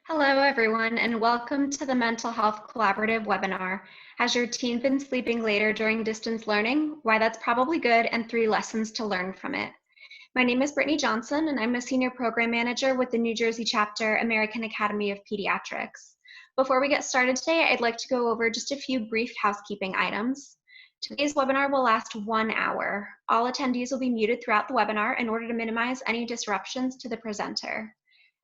Hello, everyone, and welcome to the Mental Health Collaborative webinar. Has your teen been sleeping later during distance learning? Why that's probably good, and 3 lessons to learn from it. My name is Brittany Johnson, and I'm a Senior Program Manager with the New Jersey chapter, American Academy of Pediatrics. Before we get started today, I'd like to go over just a few brief housekeeping items. Today's webinar will last 1 hour. All attendees will be muted throughout the webinar in order to minimize any disruptions to the presenter.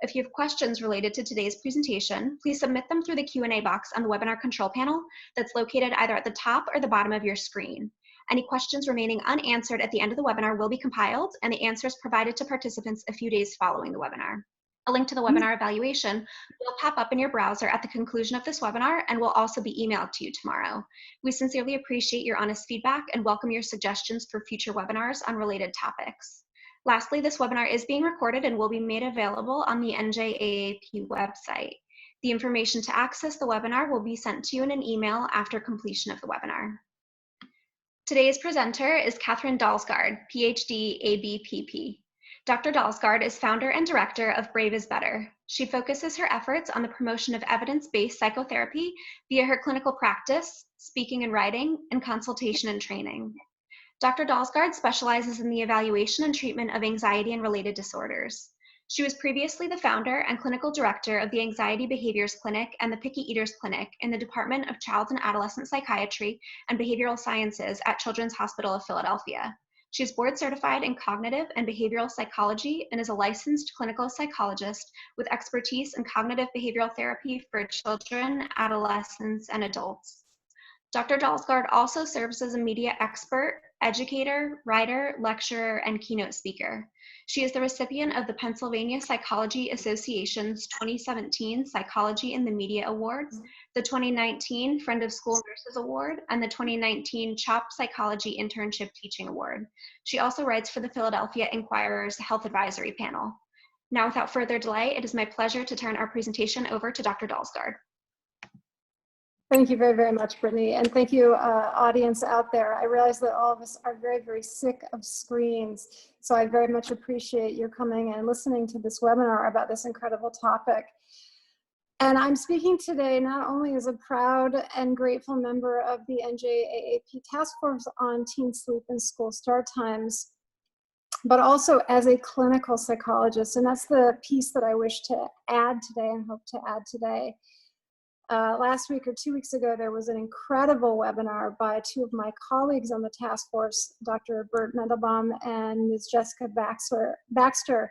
If you have questions related to today's presentation, please submit them through the Q&A box on the webinar control panel that's located either at the top or the bottom of your screen. Any questions remaining unanswered at the end of the webinar will be compiled and the answers provided to participants a few days following the webinar. A link to the webinar evaluation will pop up in your browser at the conclusion of this webinar and will also be emailed to you tomorrow. We sincerely appreciate your honest feedback and welcome your suggestions for future webinars on related topics. Lastly, this webinar is being recorded and will be made available on the NJAAP website. The information to access the webinar will be sent to you in an email after completion of the webinar. Today's presenter is Katherine Dalsgaard, PhD, ABPP. Dr. Dalsgaard is founder and director of Brave is Better. She focuses her efforts on the promotion of evidence-based psychotherapy via her clinical practice, speaking and writing, and consultation and training. Dr. Dalsgaard specializes in the evaluation and treatment of anxiety and related disorders. She was previously the founder and clinical director of the Anxiety Behaviors Clinic and the Picky Eaters Clinic in the Department of Child and Adolescent Psychiatry and Behavioral Sciences at Children's Hospital of Philadelphia. She is board certified in cognitive and behavioral psychology and is a licensed clinical psychologist with expertise in cognitive behavioral therapy for children, adolescents, and adults. Dr. Dalsgaard also serves as a media expert, educator, writer, lecturer, and keynote speaker. She is the recipient of the Pennsylvania Psychology Association's 2017 Psychology in the Media Awards, the 2019 Friend of School Nurses Award, and the 2019 CHOP Psychology Internship Teaching Award. She also writes for the Philadelphia Inquirer's Health Advisory Panel. Now, without further delay, it is my pleasure to turn our presentation over to Dr. Dalsgaard. Thank you very, very much, Brittany. And thank you, audience out there. I realize that all of us are very, very sick of screens. So I very much appreciate your coming and listening to this webinar about this incredible topic. And I'm speaking today not only as a proud and grateful member of the NJAAP Task Force on Teen Sleep and School Start Times, but also as a clinical psychologist. And that's the piece that I wish to add today and hope to add today. Last week or 2 weeks ago, there was an incredible webinar by 2 of my colleagues on the task force, Dr. Bert Mendelbaum and Ms. Jessica Baxter.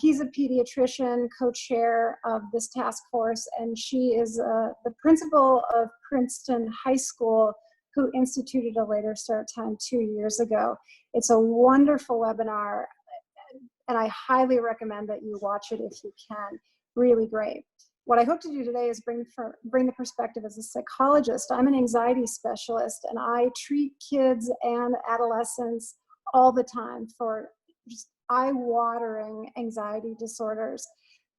He's a pediatrician, co-chair of this task force, and she is the principal of Princeton High School, who instituted a later start time 2 years ago. It's a wonderful webinar, and I highly recommend that you watch it if you can. Really great. What I hope to do today is bring the perspective as a psychologist. I'm an anxiety specialist, and I treat kids and adolescents all the time for just eye-watering anxiety disorders.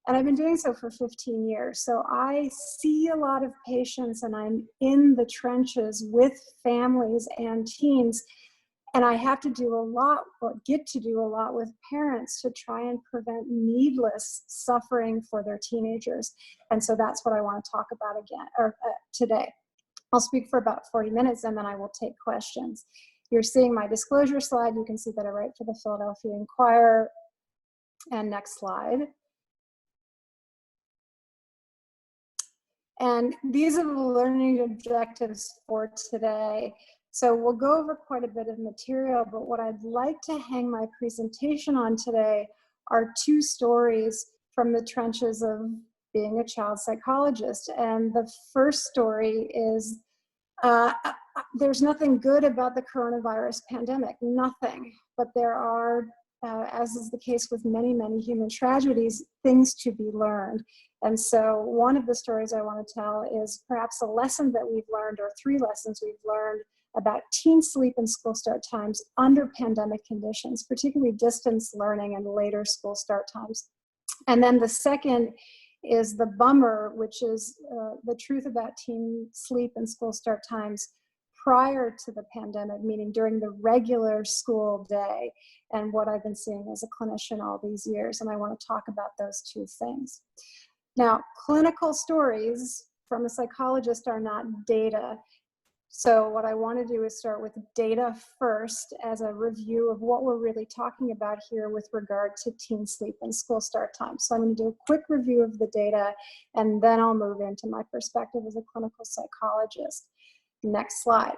And I've been doing so for 15 years. So I see a lot of patients, and I'm in the trenches with families and teens. And I have to do a lot, or get to do a lot with parents to try and prevent needless suffering for their teenagers. And so that's what I want to talk about today. I'll speak for about 40 minutes and then I will take questions. You're seeing my disclosure slide. You can see that I write for the Philadelphia Inquirer. And next slide. And these are the learning objectives for today. So we'll go over quite a bit of material, but what I'd like to hang my presentation on today are 2 stories from the trenches of being a child psychologist. And the first story is, there's nothing good about the coronavirus pandemic, nothing, but there are, as is the case with many, many human tragedies, things to be learned. And so one of the stories I want to tell is perhaps a lesson that we've learned, or 3 lessons we've learned about teen sleep and school start times under pandemic conditions, particularly distance learning and later school start times. And then the second is the bummer, which is the truth about teen sleep and school start times prior to the pandemic, meaning during the regular school day, and what I've been seeing as a clinician all these years. And I want to talk about those 2 things. Now, clinical stories from a psychologist are not data. So what I want to do is start with data first as a review of what we're really talking about here with regard to teen sleep and school start time. So I'm going to do a quick review of the data, and then I'll move into my perspective as a clinical psychologist. Next slide.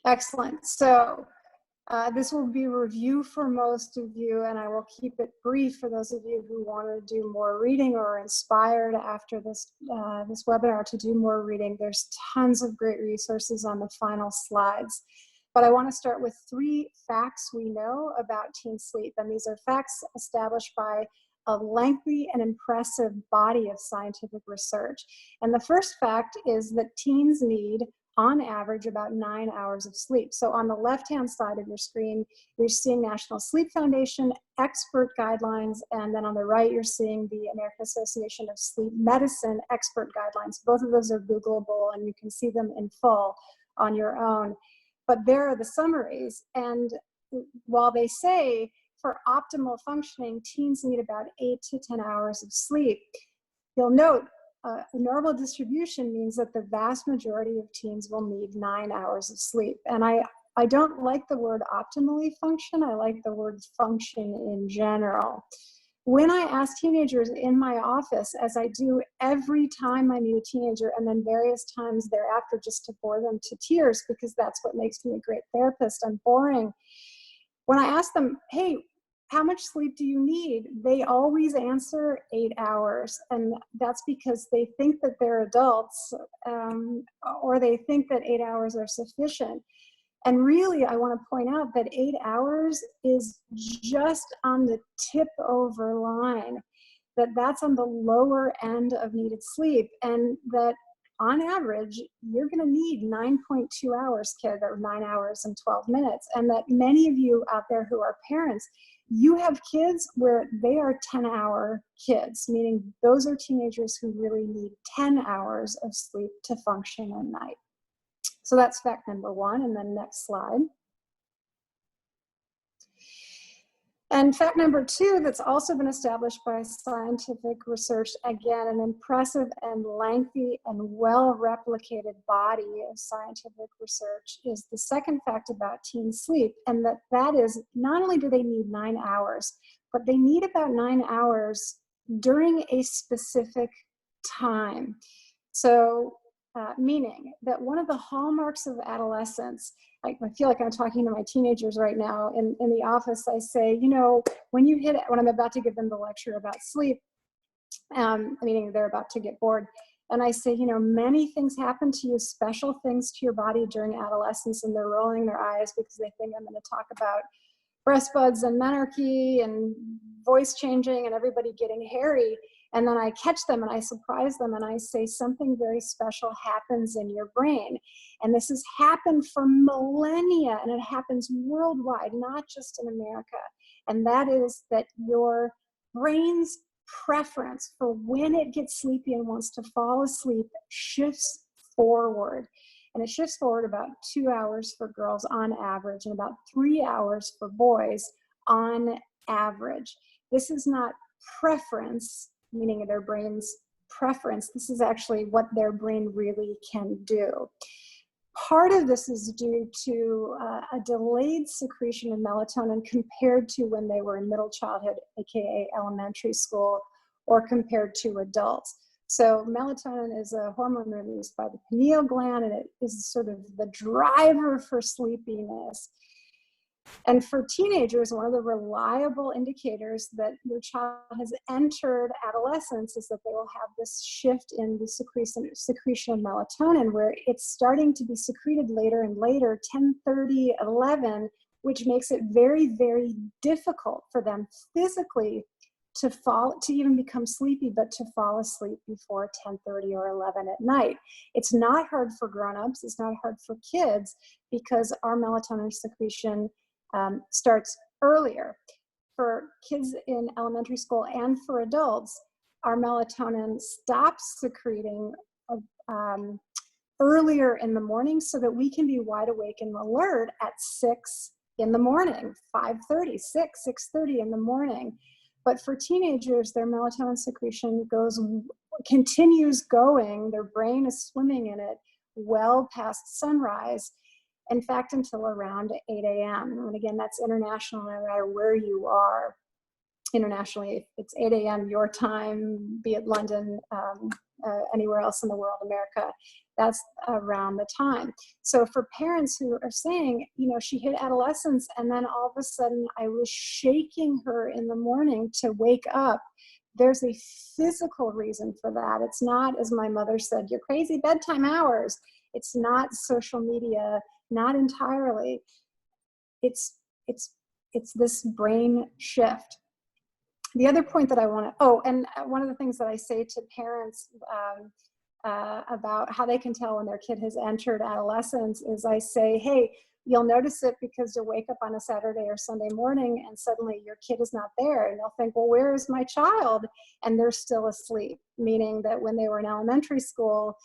Excellent. So this will be a review for most of you, and I will keep it brief for those of you who want to do more reading or are inspired after this, this webinar to do more reading. There's tons of great resources on the final slides. But I want to start with 3 facts we know about teen sleep, and these are facts established by a lengthy and impressive body of scientific research. And the first fact is that teens need, on average, about 9 hours of sleep. So on the left-hand side of your screen, you're seeing National Sleep Foundation expert guidelines, and then on the right, you're seeing the American Association of Sleep Medicine expert guidelines. Both of those are Googleable, and you can see them in full on your own. But there are the summaries, and while they say for optimal functioning, teens need about 8 to 10 hours of sleep, you'll note a normal distribution means that the vast majority of teens will need 9 hours of sleep. And I don't like the word optimally function. I like the word function in general. When I ask teenagers in my office, as I do every time I meet a teenager and then various times thereafter just to bore them to tears, because that's what makes me a great therapist, I'm boring. When I ask them, hey, how much sleep do you need? They always answer 8 hours. And that's because they think that they're adults, or they think that 8 hours are sufficient. And really, I want to point out that 8 hours is just on the tip over line, that's on the lower end of needed sleep, and that on average, you're going to need 9.2 hours, kid, or 9 hours and 12 minutes. And that many of you out there who are parents, you have kids where they are 10-hour kids, meaning those are teenagers who really need 10 hours of sleep to function at night. So that's fact number 1, and then next slide. And fact number 2, that's also been established by scientific research, again, an impressive and lengthy and well-replicated body of scientific research, is the second fact about teen sleep, and that is not only do they need 9 hours, but they need about 9 hours during a specific time. So, meaning that one of the hallmarks of adolescence, I feel like I'm talking to my teenagers right now in the office. I say, you know, when I'm about to give them the lecture about sleep, meaning they're about to get bored, and I say, you know, many things happen to you, special things to your body during adolescence, and they're rolling their eyes because they think I'm going to talk about breast buds and menarche and voice changing and everybody getting hairy. And then I catch them and I surprise them and I say something very special happens in your brain. And this has happened for millennia, and it happens worldwide, not just in America. And that is that your brain's preference for when it gets sleepy and wants to fall asleep shifts forward. And it shifts forward about 2 hours for girls on average and about 3 hours for boys on average. This is not preference, meaning their brain's preference. This is actually what their brain really can do. Part of this is due to a delayed secretion of melatonin compared to when they were in middle childhood, aka elementary school, or compared to adults. So melatonin is a hormone released by the pineal gland, and it is sort of the driver for sleepiness. And for teenagers, one of the reliable indicators that your child has entered adolescence is that they will have this shift in the secretion of melatonin, where it's starting to be secreted later and later, 10:30, 11, which makes it very, very difficult for them physically to even become sleepy, but to fall asleep before 10:30 or 11 at night. It's not hard for grown-ups, it's not hard for kids, because our melatonin secretion starts earlier. For kids in elementary school and for adults, our melatonin stops secreting earlier in the morning so that we can be wide awake and alert at 6 in the morning, 5:30, 6:30 in the morning. But for teenagers, their melatonin secretion continues going, their brain is swimming in it well past sunrise. In fact, until around 8 a.m. And again, that's international, no matter where you are. Internationally, if it's 8 a.m. your time, be it London, anywhere else in the world, America, that's around the time. So for parents who are saying, you know, she hit adolescence and then all of a sudden I was shaking her in the morning to wake up, there's a physical reason for that. It's not, as my mother said, your crazy bedtime hours. It's not social media, not entirely. It's this brain shift. The other point that I want to, and one of the things that I say to parents about how they can tell when their kid has entered adolescence is I say, hey, you'll notice it because you'll wake up on a Saturday or Sunday morning and suddenly your kid is not there. And you'll think, well, where is my child? And they're still asleep, meaning that when they were in elementary school,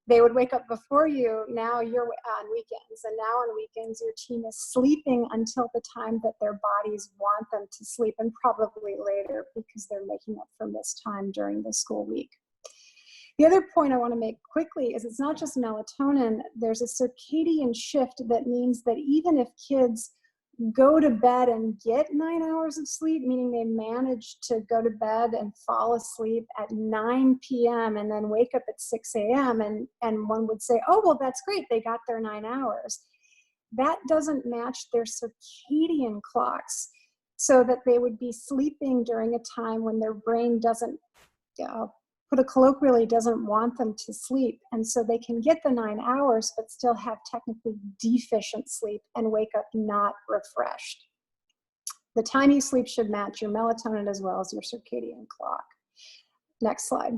they would wake up before you. Now you're on weekends, and now on weekends your teen is sleeping until the time that their bodies want them to sleep, and probably later because they're making up for missed time during the school week. The other point I want to make quickly is it's not just melatonin. There's a circadian shift that means that even if kids go to bed and get 9 hours of sleep, meaning they manage to go to bed and fall asleep at 9 p.m. and then wake up at 6 a.m. And one would say, oh, well, that's great. They got their 9 hours. That doesn't match their circadian clocks, so that they would be sleeping during a time when their brain doesn't, put it colloquially, doesn't want them to sleep. And so they can get the 9 hours, but still have technically deficient sleep and wake up not refreshed. The time you sleep should match your melatonin as well as your circadian clock. Next slide.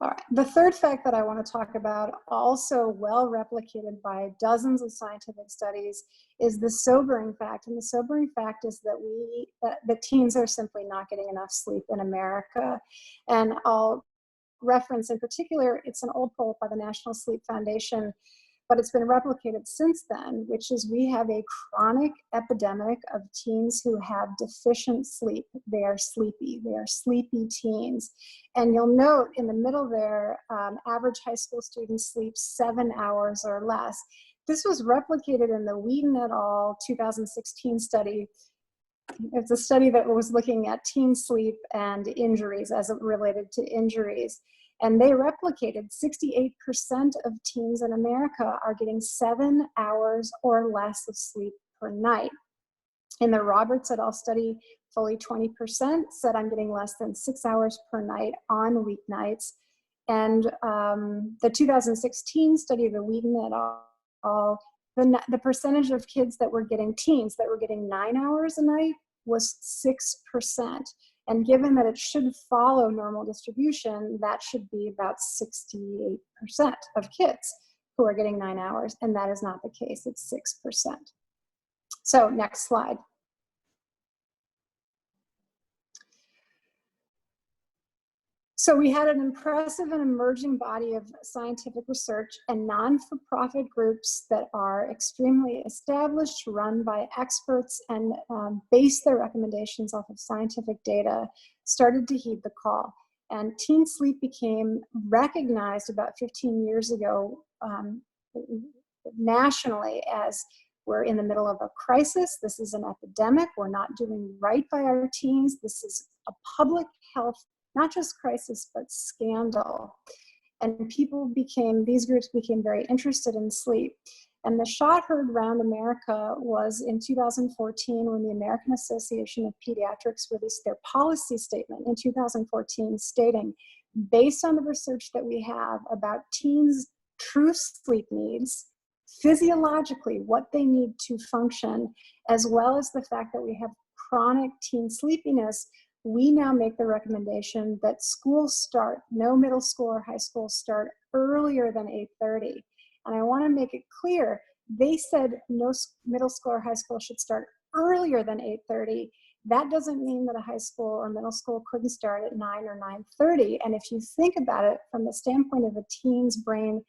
All right, the third fact that I want to talk about, also well replicated by dozens of scientific studies, is the sobering fact. And the sobering fact is that teens are simply not getting enough sleep in America. And I'll reference in particular, it's an old poll by the National Sleep Foundation, but it's been replicated since then, which is we have a chronic epidemic of teens who have deficient sleep. They are sleepy. They are sleepy teens. And you'll note in the middle there, average high school students sleep 7 hours or less. This was replicated in the Wheaton et al. 2016 study. It's a study that was looking at teen sleep and injuries as it related to injuries. And they replicated 68% of teens in America are getting 7 hours or less of sleep per night. In the Roberts et al. Study, fully 20% said I'm getting less than 6 hours per night on weeknights. And the 2016 study, the Wheaton et al., the percentage of kids that were getting, teens that were getting 9 hours a night was 6%. And given that it should follow normal distribution, that should be about 68% of kids who are getting 9 hours, and that is not the case, it's 6%. So next slide. So we had an impressive and emerging body of scientific research and non-for-profit groups that are extremely established, run by experts, and base their recommendations off of scientific data, started to heed the call. And teen sleep became recognized about 15 years ago nationally as we're in the middle of a crisis. This is an epidemic. We're not doing right by our teens. This is a public health, not just crisis, but scandal. And these groups became very interested in sleep. And the shot heard around America was in 2014 when the American Association of Pediatrics released their policy statement in 2014 stating, based on the research that we have about teens' true sleep needs, physiologically what they need to function, as well as the fact that we have chronic teen sleepiness, we now make the recommendation that schools start, no middle school or high school start earlier than 8:30. And I want to make it clear, they said no middle school or high school should start earlier than 8:30. That doesn't mean that a high school or middle school couldn't start at 9 or 9:30. And if you think about it from the standpoint of a teen's brain,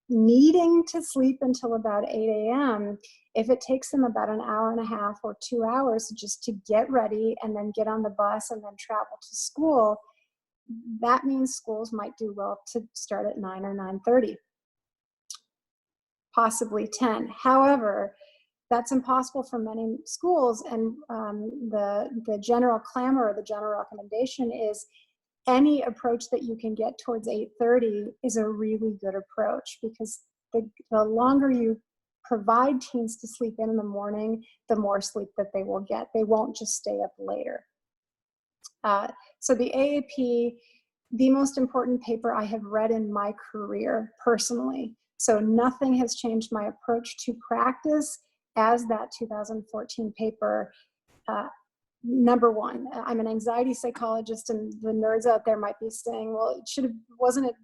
needing to sleep until about 8 a.m., if it takes them about an hour and a half or 2 hours just to get ready and then get on the bus and then travel to school, that means schools might do well to start at 9 or 9:30, possibly 10. However, that's impossible for many schools, and the general clamor or the general recommendation is any approach that you can get towards 8:30 is a really good approach, because the longer you provide teens to sleep in the morning, the more sleep that they will get. They won't just stay up later. So the AAP, the most important paper I have read in my career personally. So nothing has changed my approach to practice as that 2014 paper. Number one, I'm an anxiety psychologist, and the nerds out there might be saying, well, wasn't it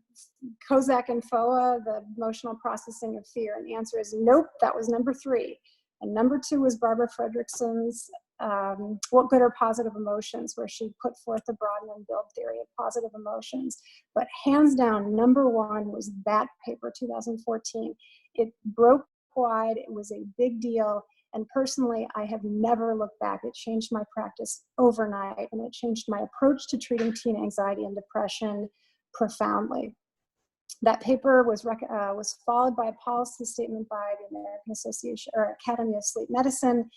Kozak and Foa, the emotional processing of fear? And the answer is nope, that was number 3. And number 2 was Barbara Fredrickson's What Good Are Positive Emotions, where she put forth the broaden and build theory of positive emotions. But hands down, number 1 was that paper, 2014. It broke wide, it was a big deal. And personally, I have never looked back. It changed my practice overnight, and it changed my approach to treating teen anxiety and depression profoundly. That paper was followed by a policy statement by the American Association or Academy of Sleep Medicine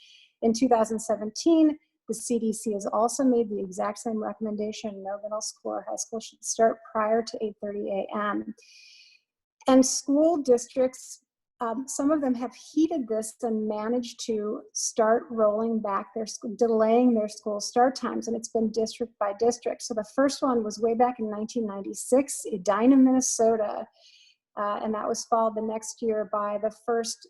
in 2017. The CDC has also made the exact same recommendation: no middle school or high school should start prior to 8:30 a.m. And school districts, some of them have heeded this and managed to start rolling back delaying their school start times, and it's been district by district. So the first one was way back in 1996, Edina, Minnesota, and that was followed the next year by the first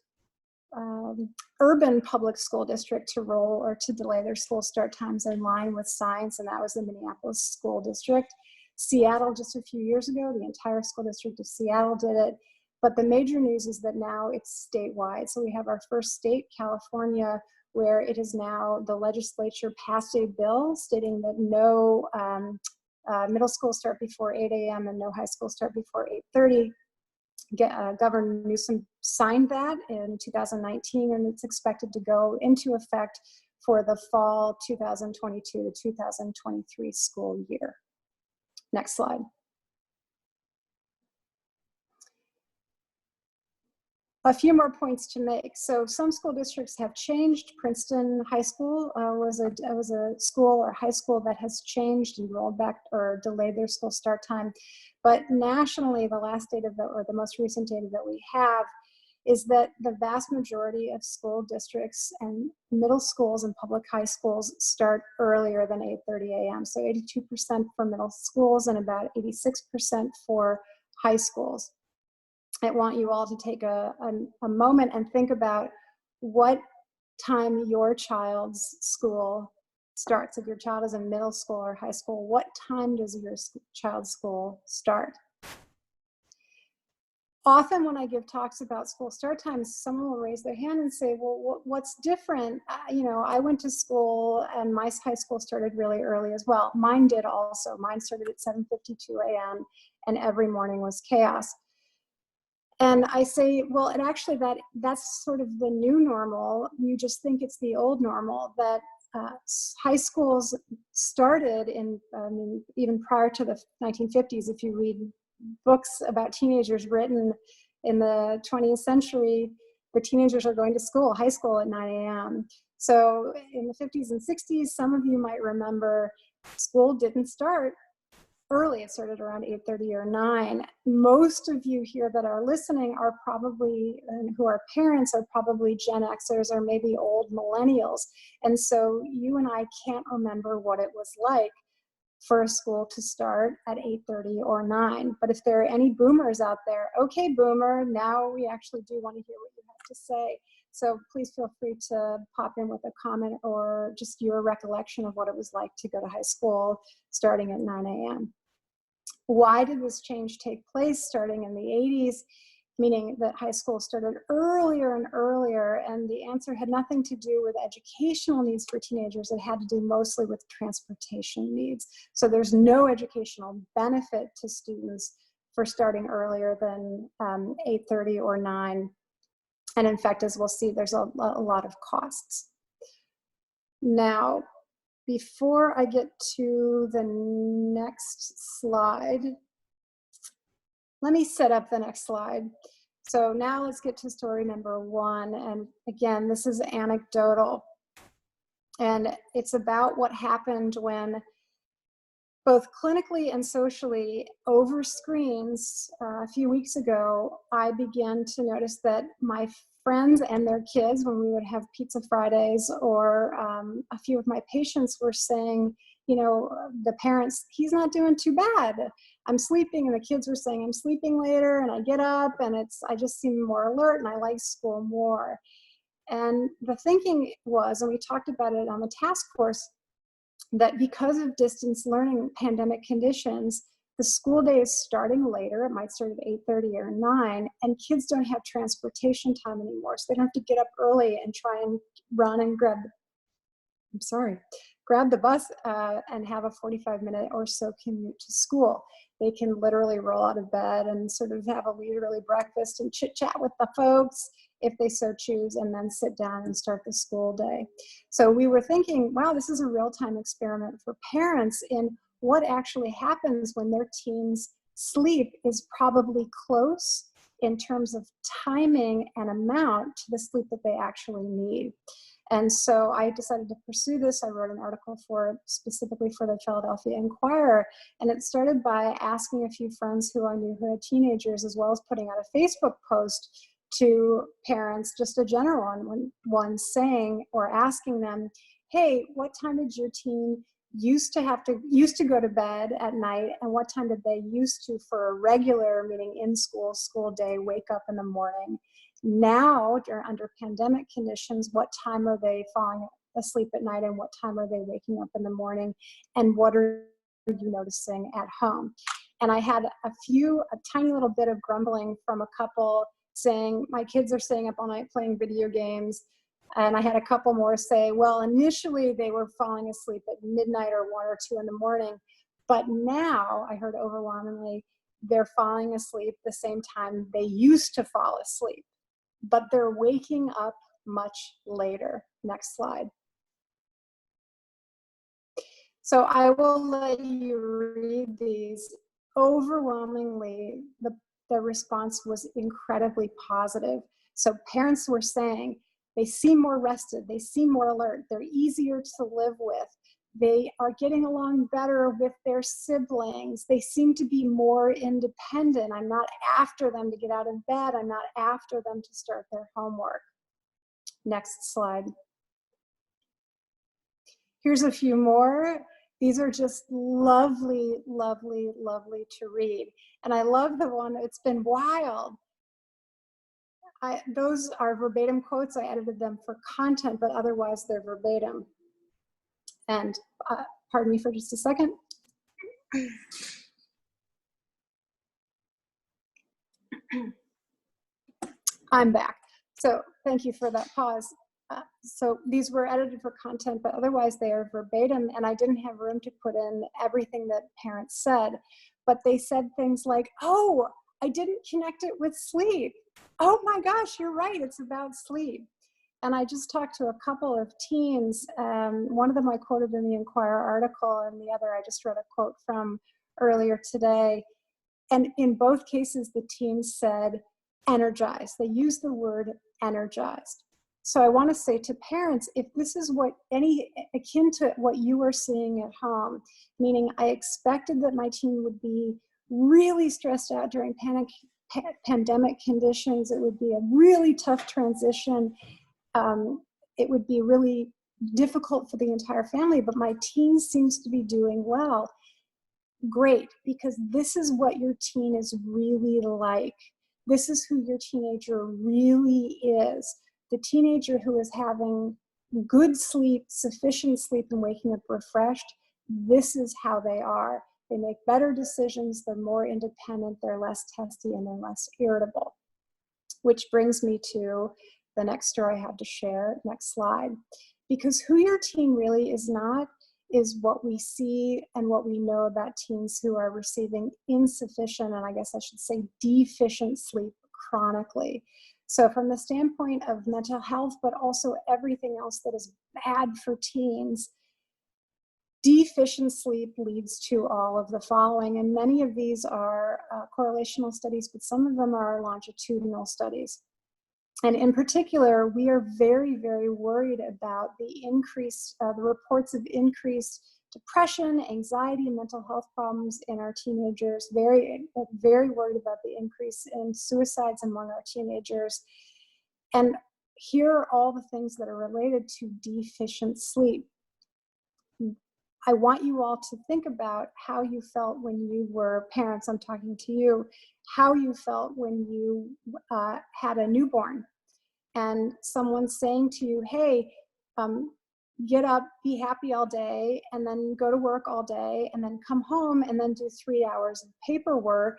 urban public school district to roll or to delay their school start times in line with science, and that was the Minneapolis School District. Seattle, just a few years ago, the entire school district of Seattle did it. But the major news is that now it's statewide. So we have our first state, California, where it is now the legislature passed a bill stating that no middle school start before 8 a.m. and no high school start before 8:30. Governor Newsom signed that in 2019, and it's expected to go into effect for the fall 2022 to 2023 school year. Next slide. A few more points to make. So some school districts have changed. Princeton High School was a school or high school that has changed and rolled back or delayed their school start time. But nationally, the last data or the most recent data that we have is that the vast majority of school districts and middle schools and public high schools start earlier than 8:30 a.m. So 82% for middle schools and about 86% for high schools. I want you all to take a moment and think about what time your child's school starts. If your child is in middle school or high school, what time does your child's school start? Often when I give talks about school start times, someone will raise their hand and say, well, what's different? I went to school and my high school started really early as well. Mine did also. Mine started at 7:52 a.m. and every morning was chaos. And I say, well, and actually that's sort of the new normal. You just think it's the old normal, that high schools started even prior to the 1950s. If you read books about teenagers written in the 20th century, the teenagers are going to school, high school at 9 a.m. So in the 50s and 60s, some of you might remember school didn't start early. It started around 8:30 or 9. Most of you here that are listening are probably, and who are parents, are probably Gen Xers or maybe old millennials. And so you and I can't remember what it was like for a school to start at 8:30 or 9. But if there are any boomers out there, okay, boomer, now we actually do want to hear what you have to say. So please feel free to pop in with a comment or just your recollection of what it was like to go to high school starting at 9 a.m. Why did this change take place starting in the 80s, meaning that high school started earlier and earlier? And the answer had nothing to do with educational needs for teenagers. It had to do mostly with transportation needs. So there's no educational benefit to students for starting earlier than 8:30 or 9. And in fact, as we'll see, there's a lot of costs. Now, before I get to the next slide, let me set up the next slide. So now let's get to story number 1. And again, this is anecdotal. And it's about what happened when, both clinically and socially, over screens a few weeks ago, I began to notice that my friends and their kids, when we would have Pizza Fridays, or a few of my patients were saying, you know, the parents, he's not doing too bad. I'm sleeping, and the kids were saying, I'm sleeping later, and I get up, and I just seem more alert, and I like school more. And the thinking was, and we talked about it on the task force, that because of distance learning pandemic conditions, the school day is starting later. It might start at 8:30 or 9, and kids don't have transportation time anymore. So they don't have to get up early and try and run and grab the bus and have a 45-minute or so commute to school. They can literally roll out of bed and sort of have a leisurely breakfast and chit chat with the folks if they so choose, and then sit down and start the school day. So we were thinking, wow, this is a real-time experiment for parents in what actually happens when their teens' sleep is probably close in terms of timing and amount to the sleep that they actually need. And so I decided to pursue this. I wrote an article for it specifically for the Philadelphia Inquirer. And it started by asking a few friends who I knew who had teenagers, as well as putting out a Facebook post to parents, just a general one saying, or asking them, hey, what time did your teen used to go to bed at night, and what time did they used to, for a regular, meaning in school day, wake up in the morning? Now, under pandemic conditions, what time are they falling asleep at night, and what time are they waking up in the morning, and what are you noticing at home? And I had a tiny little bit of grumbling from a couple saying, my kids are staying up all night playing video games. And I had a couple more say, well, initially they were falling asleep at midnight or 1 or 2 in the morning, but now I heard overwhelmingly they're falling asleep the same time they used to fall asleep, but they're waking up much later. Next slide. So I will let you read these. Overwhelmingly, the response was incredibly positive. So parents were saying they seem more rested, they seem more alert, they're easier to live with, they are getting along better with their siblings, they seem to be more independent. I'm not after them to get out of bed, I'm not after them to start their homework. Next slide. Here's a few more. These are just lovely, lovely, lovely to read. And I love the one, it's been wild. Those are verbatim quotes. I edited them for content, but otherwise they're verbatim. And pardon me for just a second. I'm back. So thank you for that pause. So these were edited for content, but otherwise they are verbatim, and I didn't have room to put in everything that parents said, but they said things like, oh, I didn't connect it with sleep. Oh my gosh, you're right, it's about sleep. And I just talked to a couple of teens. One of them I quoted in the Inquirer article, and the other I just read a quote from earlier today. And in both cases, the teens said energized. They used the word energized. So I want to say to parents, if this is akin to what you are seeing at home, meaning I expected that my teen would be really stressed out during pandemic conditions, it would be a really tough transition, it would be really difficult for the entire family, but my teen seems to be doing well. Great, because this is what your teen is really like. This is who your teenager really is. The teenager who is having good sleep, sufficient sleep, and waking up refreshed, this is how they are. They make better decisions, they're more independent, they're less testy, and they're less irritable. Which brings me to the next story I have to share. Next slide. Because who your teen really is not is what we see and what we know about teens who are receiving insufficient, and I guess I should say deficient sleep chronically. So from the standpoint of mental health, but also everything else that is bad for teens, deficient sleep leads to all of the following. And many of these are correlational studies, but some of them are longitudinal studies. And in particular, we are very, very worried about the reports of increased depression, anxiety, and mental health problems in our teenagers. Very, very worried about the increase in suicides among our teenagers. And here are all the things that are related to deficient sleep. I want you all to think about how you felt when you were parents. I'm talking to you, how you felt when you had a newborn and someone saying to you, hey, get up, be happy all day, and then go to work all day, and then come home and then do 3 hours of paperwork.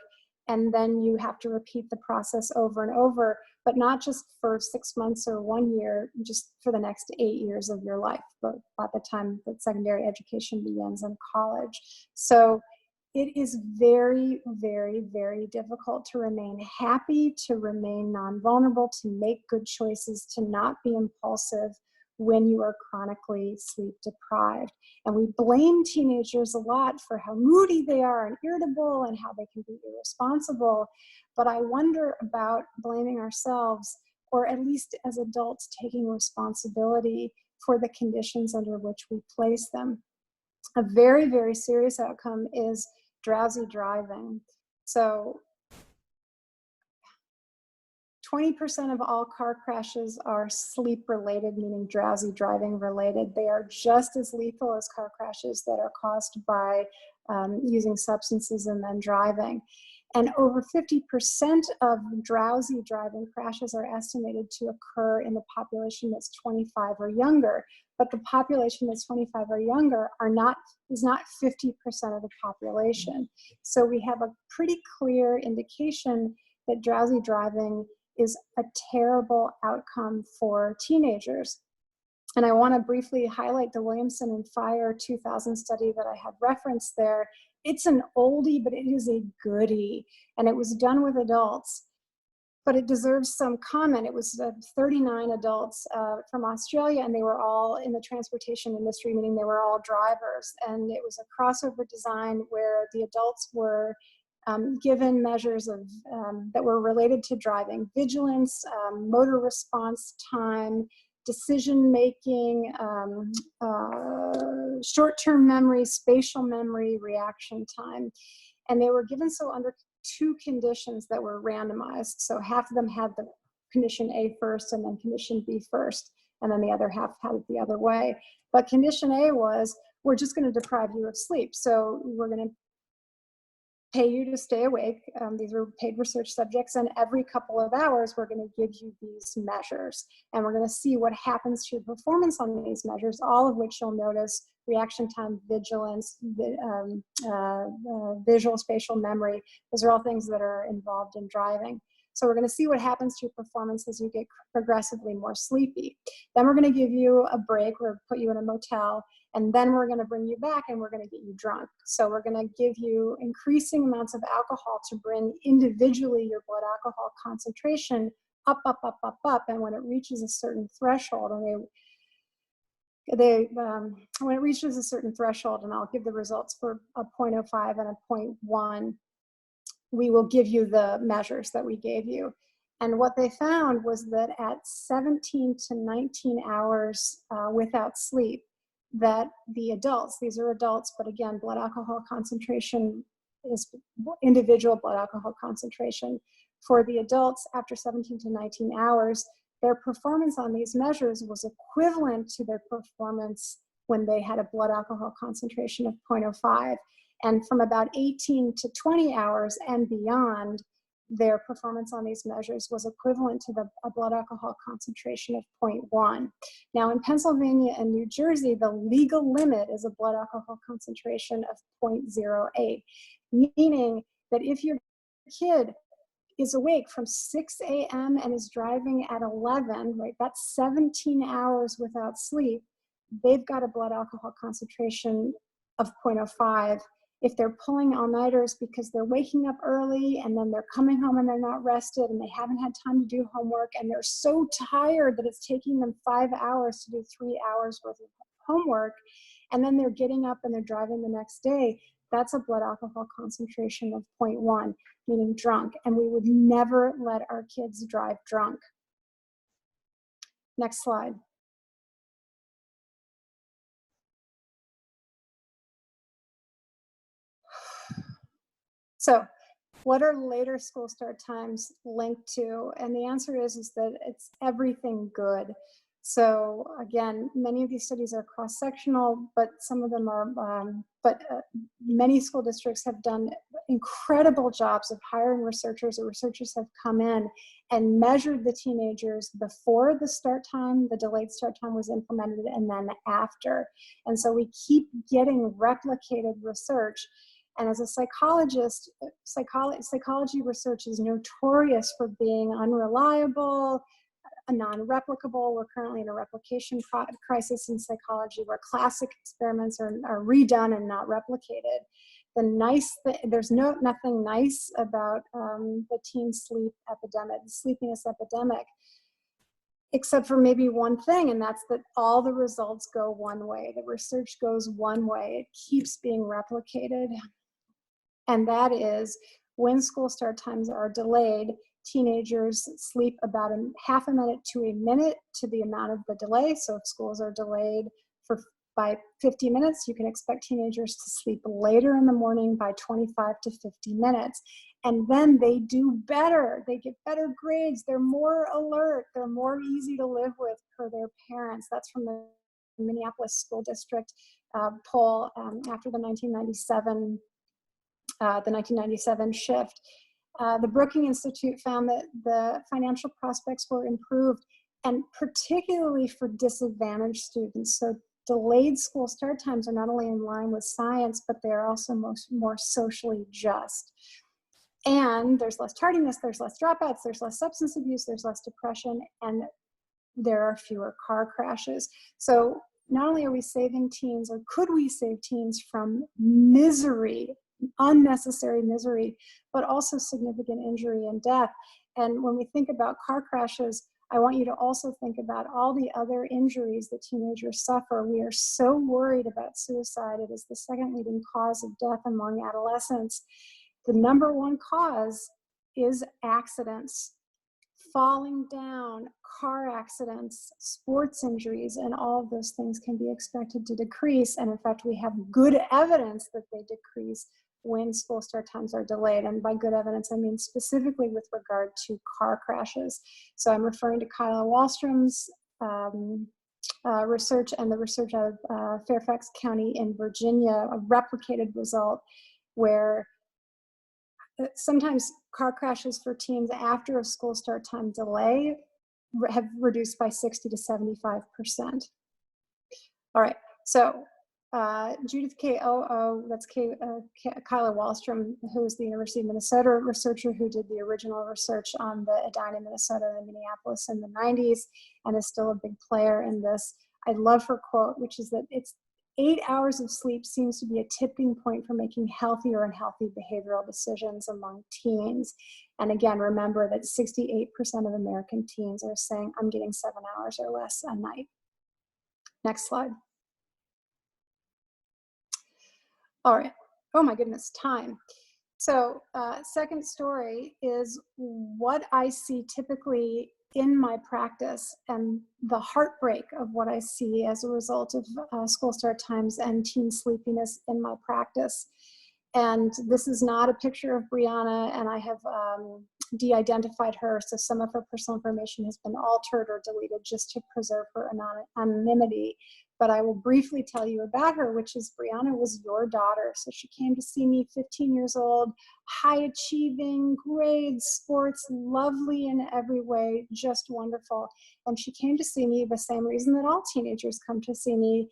And then you have to repeat the process over and over, but not just for 6 months or 1 year, just for the next 8 years of your life, but by the time that secondary education begins in college. So it is very, very, very difficult to remain happy, to remain non-vulnerable, to make good choices, to not be impulsive when you are chronically sleep deprived. And we blame teenagers a lot for how moody they are and irritable and how they can be irresponsible. But I wonder about blaming ourselves, or at least as adults taking responsibility for the conditions under which we place them. A very, very serious outcome is drowsy driving. So 20% of all car crashes are sleep related, meaning drowsy driving related. They are just as lethal as car crashes that are caused by using substances and then driving. And over 50% of drowsy driving crashes are estimated to occur in the population that's 25 or younger. But the population that's 25 or younger is not 50% of the population. So we have a pretty clear indication that drowsy driving is a terrible outcome for teenagers. And I want to briefly highlight the Williamson and Fire 2000 study that I have referenced there. It's an oldie, but it is a goodie. And it was done with adults, but it deserves some comment. It was 39 adults from Australia, and they were all in the transportation industry, meaning they were all drivers. And it was a crossover design where the adults were given measures of that were related to driving: vigilance, motor response time, decision making, short-term memory, spatial memory, reaction time. And they were given so under 2 conditions that were randomized. So half of them had the condition A first and then condition B first, and then the other half had it the other way. But condition A was, we're just going to deprive you of sleep. So we're going to pay you to stay awake. These are paid research subjects, and every couple of hours, we're going to give you these measures. And we're going to see what happens to your performance on these measures, all of which you'll notice: reaction time, vigilance, visual spatial memory. Those are all things that are involved in driving. So we're going to see what happens to your performance as you get progressively more sleepy. Then we're going to give you a break. We're going to put you in a motel, and then we're going to bring you back and we're going to get you drunk. So we're going to give you increasing amounts of alcohol to bring individually your blood alcohol concentration up, up, up, up, up. And when it reaches a certain threshold, and when it reaches a certain threshold, and I'll give the results for a 0.05 and a 0.1, we will give you the measures that we gave you. And what they found was that at 17 to 19 hours without sleep, that the adults, these are adults, but again, blood alcohol concentration is individual blood alcohol concentration. For the adults after 17 to 19 hours, their performance on these measures was equivalent to their performance when they had a blood alcohol concentration of 0.05. And from about 18 to 20 hours and beyond, their performance on these measures was equivalent to a blood alcohol concentration of 0.1. Now in Pennsylvania and New Jersey, the legal limit is a blood alcohol concentration of 0.08, meaning that if your kid is awake from 6 a.m. and is driving at 11, right, that's 17 hours without sleep, they've got a blood alcohol concentration of 0.05. If they're pulling all-nighters because they're waking up early and then they're coming home and they're not rested and they haven't had time to do homework and they're so tired that it's taking them 5 hours to do 3 hours worth of homework, and then they're getting up and they're driving the next day, that's a blood alcohol concentration of 0.1, meaning drunk. And we would never let our kids drive drunk. Next slide. So what are later school start times linked to? And the answer is that it's everything good. So again, many of these studies are cross-sectional, but some of them are, many school districts have done incredible jobs of hiring researchers, or researchers have come in and measured the teenagers before the start time, the delayed start time was implemented, and then after. And so we keep getting replicated research. And as a psychologist, psychology research is notorious for being unreliable, non-replicable. We're currently in a replication crisis in psychology where classic experiments are redone and not replicated. There's nothing nice about the teen sleep epidemic, the sleepiness epidemic, except for maybe one thing, and that's that all the results go one way. The research goes one way. It keeps being replicated. And that is, when school start times are delayed, teenagers sleep about half a minute to a minute to the amount of the delay. So if schools are delayed by 50 minutes, you can expect teenagers to sleep later in the morning by 25 to 50 minutes. And then they do better. They get better grades. They're more alert. They're more easy to live with for their parents. That's from the Minneapolis School District poll after the 1997 shift. The Brookings Institute found that the financial prospects were improved, and particularly for disadvantaged students. So delayed school start times are not only in line with science, but they are also more socially just. And there's less tardiness, there's less dropouts, there's less substance abuse, there's less depression, and there are fewer car crashes. So not only are we saving teens, or could we save teens from misery, unnecessary misery, but also significant injury and death. And when we think about car crashes, I want you to also think about all the other injuries that teenagers suffer. We are so worried about suicide. It is the second leading cause of death among adolescents. The number one cause is accidents. Falling down, car accidents, sports injuries, and all of those things can be expected to decrease. And in fact, we have good evidence that they decrease when school start times are delayed. And by good evidence, I mean specifically with regard to car crashes. So I'm referring to Kyla Wallstrom's research and the research out of Fairfax County in Virginia, a replicated result where sometimes car crashes for teens after a school start time delay have reduced by 60 to 75%. All right, so Judith K. that's Kyla Wallstrom, who is the University of Minnesota researcher who did the original research on the Edina, Minnesota, and Minneapolis in the 90s, and is still a big player in this. I love her quote, which is that it's 8 hours of sleep seems to be a tipping point for making healthy or unhealthy behavioral decisions among teens. And again, remember that 68% of American teens are saying, I'm getting 7 hours or less a night. Next slide. All right. Oh my goodness, time. So second story is what I see typically in my practice and the heartbreak of what I see as a result of school start times and teen sleepiness in my practice. And this is not a picture of Brianna, and I have de-identified her, so some of her personal information has been altered or deleted just to preserve her anonymity. But I will briefly tell you about her, which is Brianna was your daughter. So she came to see me, 15 years old, high achieving, grades, sports, lovely in every way, just wonderful. And she came to see me the same reason that all teenagers come to see me,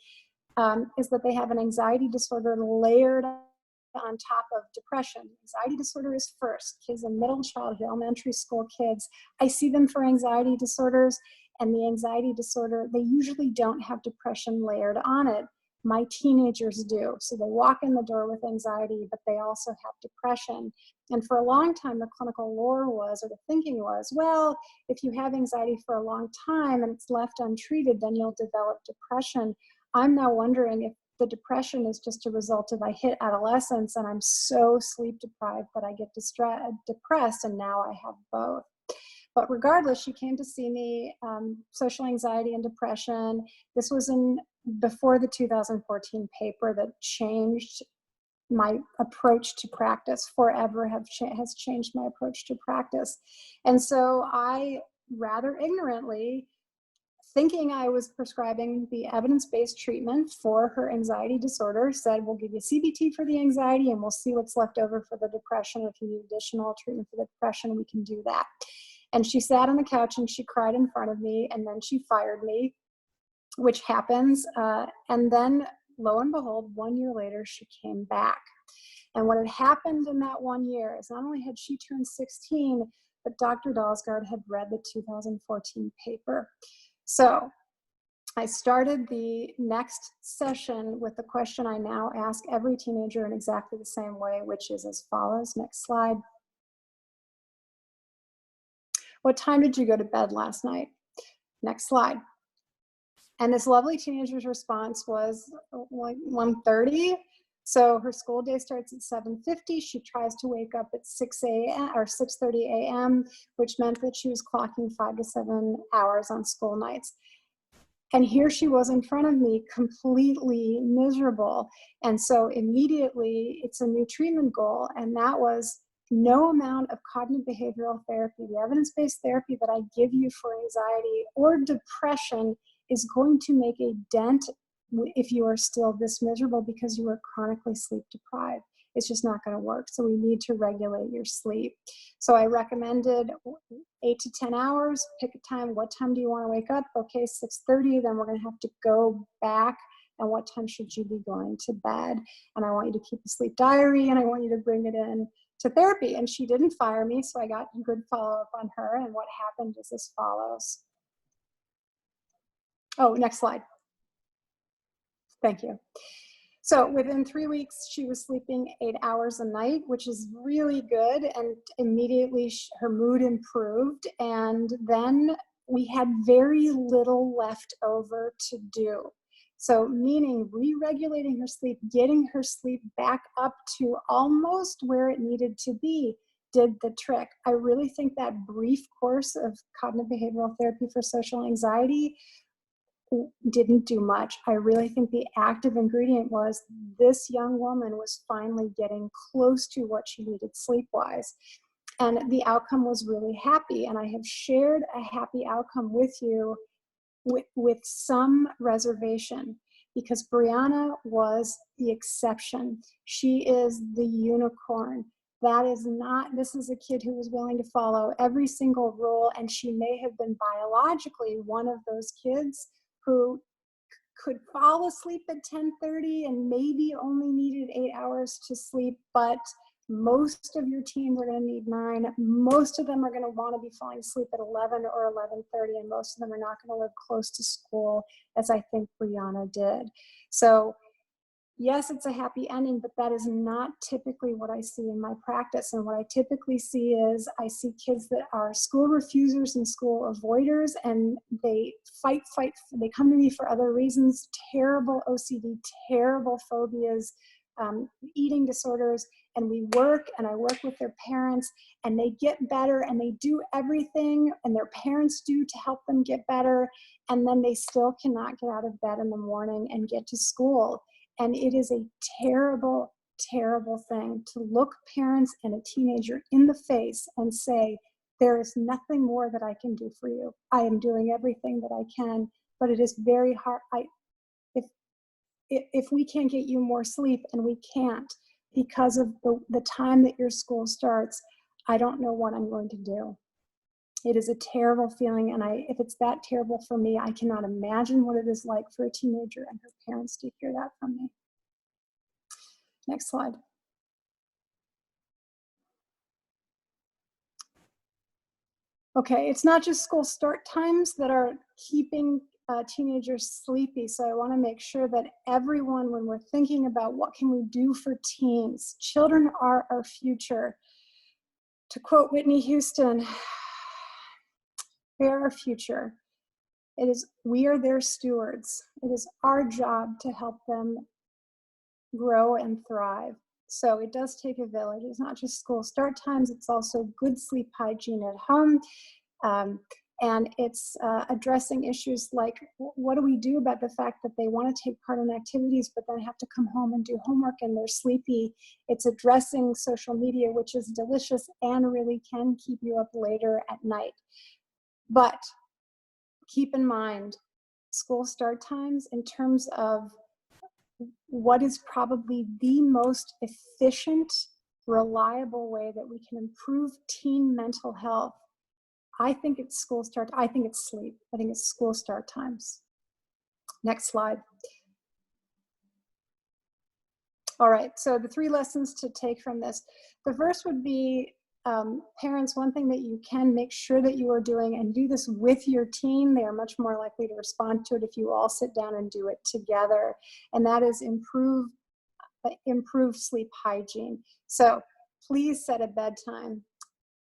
is that they have an anxiety disorder layered on top of depression. Anxiety disorder is first. Kids in middle childhood, elementary school kids, I see them for anxiety disorders, and the anxiety disorder, they usually don't have depression layered on it. My teenagers do. So they walk in the door with anxiety, but they also have depression. And for a long time, the clinical lore was, or the thinking was, well, if you have anxiety for a long time and it's left untreated, then you'll develop depression. I'm now wondering if the depression is just a result of I hit adolescence and I'm so sleep deprived that I get depressed, and now I have both. But regardless, she came to see me, social anxiety and depression. This was before the 2014 paper that changed my approach to practice, forever has changed my approach to practice. And so I, rather ignorantly, thinking I was prescribing the evidence-based treatment for her anxiety disorder, said, we'll give you CBT for the anxiety and we'll see what's left over for the depression. If you need additional treatment for the depression, we can do that. And she sat on the couch and she cried in front of me, and then she fired me, which happens. And then lo and behold, 1 year later, she came back. And what had happened in that 1 year is not only had she turned 16, but Dr. Dalsgaard had read the 2014 paper. So I started the next session with the question I now ask every teenager in exactly the same way, which is as follows. Next slide. What time did you go to bed last night? Next slide. And this lovely teenager's response was like 1:30. So her school day starts at 7:50. She tries to wake up at 6 a.m. or 6:30 a.m., which meant that she was clocking 5 to 7 hours on school nights. And here she was in front of me, completely miserable. And so immediately it's a new treatment goal. And that was no amount of cognitive behavioral therapy, the evidence-based therapy that I give you for anxiety or depression, is going to make a dent if you are still this miserable because you are chronically sleep deprived. It's just not going to work. So we need to regulate your sleep. So I recommended 8 to 10 hours, pick a time. What time do you want to wake up? Okay, 6:30, then we're going to have to go back. And what time should you be going to bed? And I want you to keep a sleep diary, and I want you to bring it in to therapy. And she didn't fire me, so I got good follow-up on her. And what happened is as follows. Oh, next slide. Thank you. So within 3 weeks, she was sleeping 8 hours a night, which is really good. And immediately her mood improved. And then we had very little left over to do. So meaning re-regulating her sleep, getting her sleep back up to almost where it needed to be, did the trick. I really think that brief course of cognitive behavioral therapy for social anxiety didn't do much. I really think the active ingredient was this young woman was finally getting close to what she needed sleep-wise. And the outcome was really happy. And I have shared a happy outcome with you with some reservation, because Brianna was the exception. She is the unicorn. This is a kid who was willing to follow every single rule, and she may have been biologically one of those kids who could fall asleep at 10:30 and maybe only needed 8 hours to sleep, but most of your teens are going to need 9. Most of them are going to want to be falling asleep at 11 or 11:30, and most of them are not going to live close to school, as I think Brianna did. So yes, it's a happy ending, but that is not typically what I see in my practice. And what I typically see is I see kids that are school refusers and school avoiders, and they fight. They come to me for other reasons, terrible OCD, terrible phobias, eating disorders, and I work with their parents, and they get better, and they do everything, and their parents do to help them get better, and then they still cannot get out of bed in the morning and get to school. And it is a terrible, terrible thing to look parents and a teenager in the face and say, there is nothing more that I can do for you. I am doing everything that I can, but it is very hard. If we can't get you more sleep, and we can't because of the time that your school starts, I don't know what I'm going to do. It is a terrible feeling, and if it's that terrible for me, I cannot imagine what it is like for a teenager and her parents to hear that from me. Next slide. Okay, it's not just school start times that are keeping teenagers sleepy. So I want to make sure that everyone, when we're thinking about what can we do for teens, children are our future. To quote Whitney Houston, they are our future. We are their stewards. It is our job to help them grow and thrive. So it does take a village. It's not just school start times, it's also good sleep hygiene at home. And it's addressing issues like, what do we do about the fact that they want to take part in activities but then have to come home and do homework and they're sleepy? It's addressing social media, which is delicious and really can keep you up later at night. But keep in mind, school start times in terms of what is probably the most efficient, reliable way that we can improve teen mental health. I think it's school start. I think it's sleep. I think it's school start times. Next slide. All right, so the 3 lessons to take from this. The first would be, parents, one thing that you can make sure that you are doing, and do this with your teen, they are much more likely to respond to it if you all sit down and do it together, and that is improve sleep hygiene. So please set a bedtime.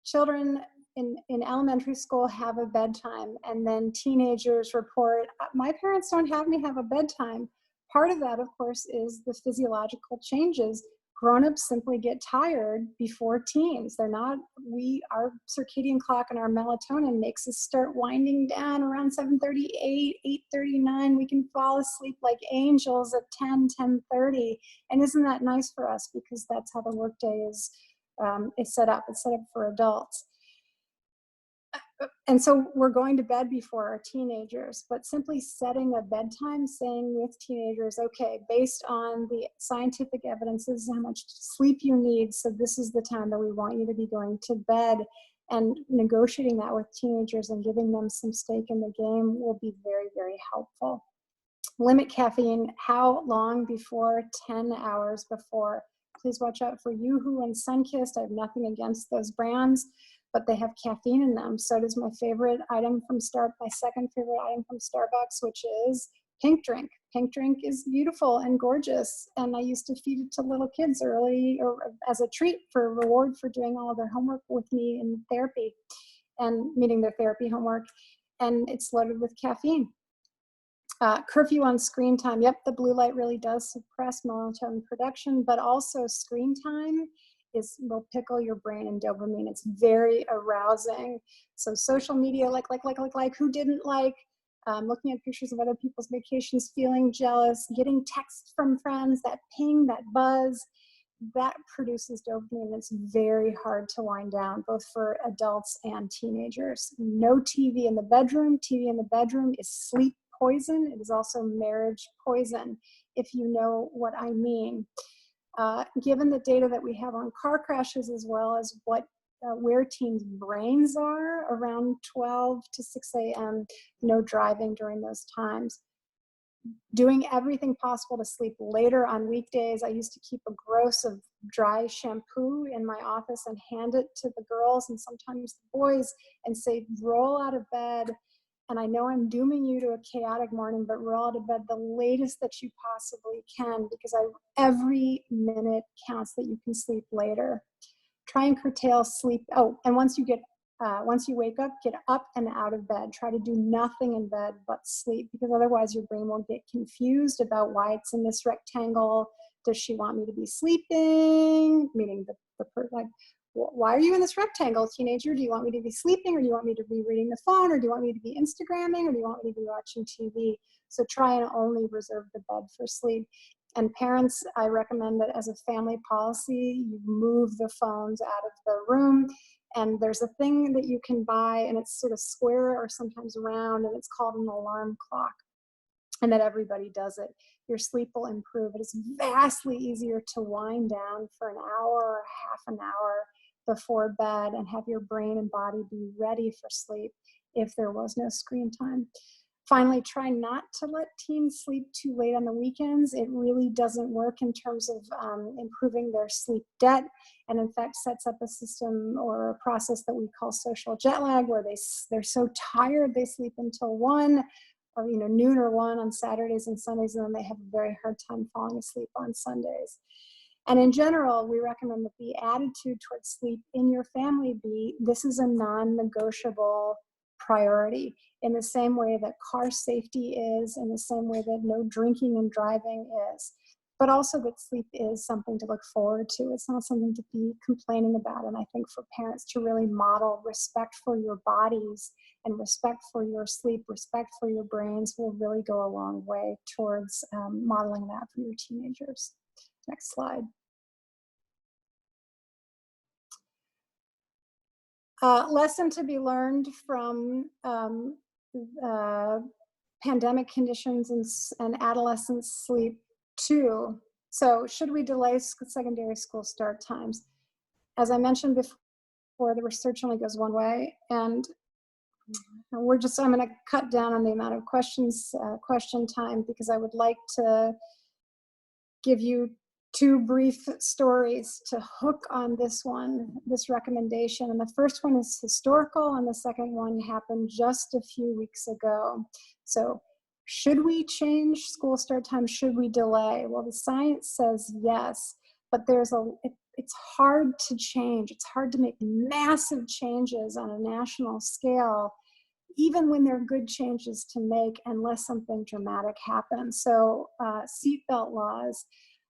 Children in elementary school have a bedtime, and then teenagers report, my parents don't have me have a bedtime. Part of that, of course, is the physiological changes. Grown-ups simply get tired before teens. Our circadian clock and our melatonin makes us start winding down around 7:38, 8:39. We can fall asleep like angels at 10:30. And isn't that nice for us? Because that's how the workday is set up. It's set up for adults. And so we're going to bed before our teenagers, but simply setting a bedtime, saying with teenagers, okay, based on the scientific evidence, this is how much sleep you need, so this is the time that we want you to be going to bed, and negotiating that with teenagers and giving them some stake in the game will be very, very helpful. Limit caffeine. How long before? 10 hours before. Please watch out for Yoo-Hoo and Sunkist. I have nothing against those brands, but they have caffeine in them. So does my favorite item from my second favorite item from Starbucks, which is Pink Drink. Pink Drink is beautiful and gorgeous, and I used to feed it to little kids early, or as a treat for reward for doing all of their homework with me in therapy and meeting their therapy homework, and it's loaded with caffeine. Curfew on screen time. Yep, the blue light really does suppress melatonin production, but also screen time will pickle your brain in dopamine. It's very arousing. So social media, like, who didn't like? Looking at pictures of other people's vacations, feeling jealous, getting texts from friends, that ping, that buzz, that produces dopamine. It's very hard to wind down, both for adults and teenagers. No TV in the bedroom. TV in the bedroom is sleep poison. It is also marriage poison, if you know what I mean. Given the data that we have on car crashes, as well as where teens' brains are around 12 to 6 a.m., no driving during those times. Doing everything possible to sleep later on weekdays. I used to keep a gross of dry shampoo in my office and hand it to the girls and sometimes the boys and say, roll out of bed. And I know I'm dooming you to a chaotic morning, but roll out of bed the latest that you possibly can, because every minute counts that you can sleep later. Try and curtail sleep. Oh, and once you wake up, get up and out of bed. Try to do nothing in bed but sleep, because otherwise your brain will get confused about why it's in this rectangle. Does she want me to be sleeping? Meaning why are you in this rectangle, teenager? Do you want me to be sleeping, or do you want me to be reading the phone, or do you want me to be Instagramming, or do you want me to be watching TV? So try and only reserve the bed for sleep. And parents, I recommend that as a family policy, you move the phones out of the room. And there's a thing that you can buy, and it's sort of square or sometimes round, and it's called an alarm clock. And that everybody does it. Your sleep will improve. It is vastly easier to wind down for an hour or half an hour before bed and have your brain and body be ready for sleep if there was no screen time. Finally, try not to let teens sleep too late on the weekends. It really doesn't work in terms of improving their sleep debt, and in fact sets up a system or a process that we call social jet lag, where they're so tired they sleep until 1 or noon or 1 on Saturdays and Sundays, and then they have a very hard time falling asleep on Sundays. And in general, we recommend that the attitude towards sleep in your family be, this is a non-negotiable priority, in the same way that car safety is, in the same way that no drinking and driving is, but also that sleep is something to look forward to. It's not something to be complaining about. And I think for parents to really model respect for your bodies and respect for your sleep, respect for your brains, will really go a long way towards modeling that for your teenagers. Next slide. Lesson to be learned from pandemic conditions and adolescent sleep too. So should we delay secondary school start times? As I mentioned before, the research only goes one way, and I'm going to cut down on the amount of questions, question time, because I would like to give you 2 brief stories to hook on this recommendation. And the first one is historical, and the second one happened just a few weeks ago. So should we change school start time? Should we delay? Well, the science says yes, but it's hard to change. It's hard to make massive changes on a national scale, even when there are good changes to make, unless something dramatic happens. So seatbelt laws.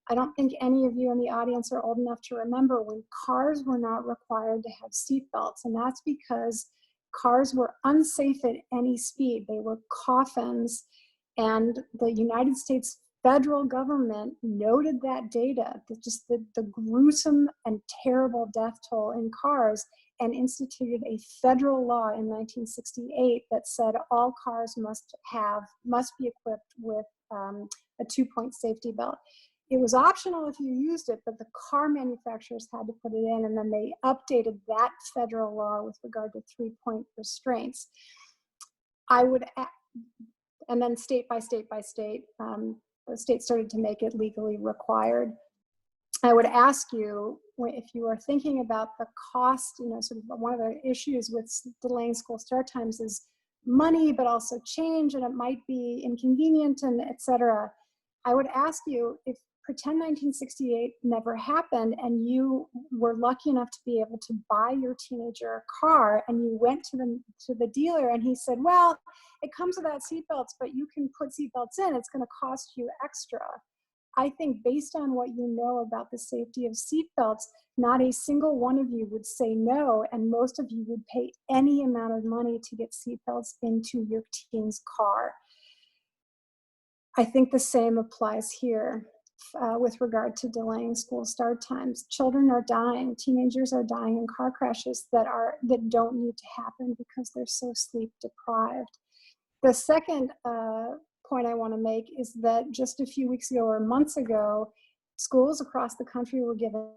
I don't think any of you in the audience are old enough to remember when cars were not required to have seatbelts, and that's because cars were unsafe at any speed. They were coffins, and the United States federal government noted that data, the gruesome and terrible death toll in cars, and instituted a federal law in 1968 that said all cars must be equipped with a 2-point safety belt. It was optional if you used it, but the car manufacturers had to put it in, and then they updated that federal law with regard to 3-point restraints. And then state by state, the state started to make it legally required. I would ask you, if you are thinking about the cost, sort of one of the issues with delaying school start times is money, but also change, and it might be inconvenient, and et cetera. I would ask you, if pretend 1968 never happened and you were lucky enough to be able to buy your teenager a car, and you went to the dealer and he said, well, it comes without seatbelts, but you can put seatbelts in, it's going to cost you extra. I think based on what you know about the safety of seatbelts, not a single one of you would say no, and most of you would pay any amount of money to get seatbelts into your teen's car. I think the same applies here with regard to delaying school start times. Children are dying, teenagers are dying in car crashes that don't need to happen because they're so sleep deprived. The second point I want to make is that just a few weeks ago or months ago, schools across the country were given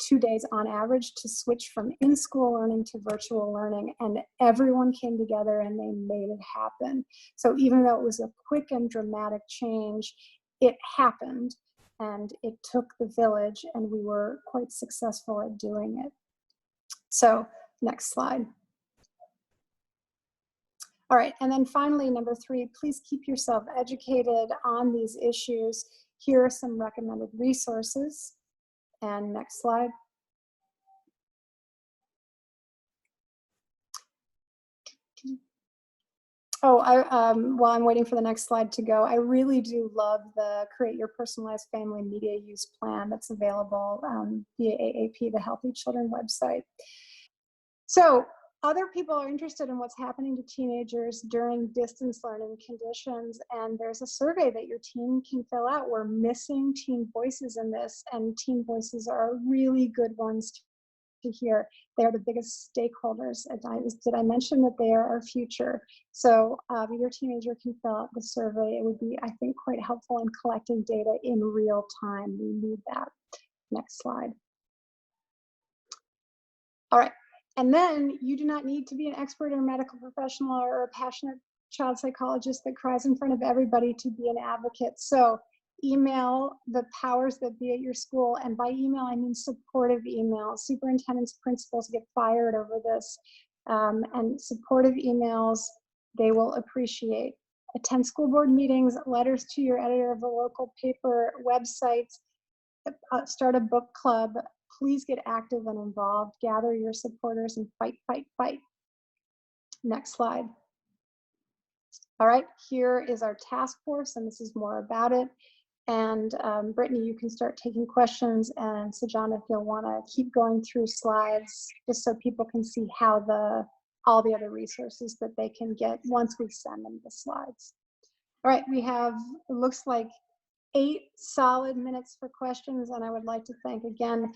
2 days on average to switch from in-school learning to virtual learning, and everyone came together and they made it happen. So even though it was a quick and dramatic change, it happened, and it took the village, and we were quite successful at doing it. So next slide. All right, and then finally, number 3, please keep yourself educated on these issues. Here are some recommended resources. And next slide. While I'm waiting for the next slide to go, I really do love the Create Your Personalized Family Media Use Plan that's available via AAP, the Healthy Children website. So other people are interested in what's happening to teenagers during distance learning conditions, and there's a survey that your teen can fill out. We're missing teen voices in this, and teen voices are really good ones to hear. They're the biggest stakeholders. Did I mention that they are our future? So your teenager can fill out the survey. It would be, I think, quite helpful in collecting data in real time. We need that. Next slide. All right. And then you do not need to be an expert or medical professional or a passionate child psychologist that cries in front of everybody to be an advocate. So email the powers that be at your school. And by email, I mean supportive emails. Superintendents, principals get fired over this. And supportive emails, they will appreciate. Attend school board meetings, letters to your editor of a local paper, websites, start a book club. Please get active and involved. Gather your supporters and fight, fight, fight. Next slide. All right, here is our task force, and this is more about it. And Brittany, you can start taking questions, and Sajana, if you'll want to keep going through slides, just so people can see how all the other resources that they can get once we send them the slides. All right, we have, it looks like 8 solid minutes for questions, and I would like to thank again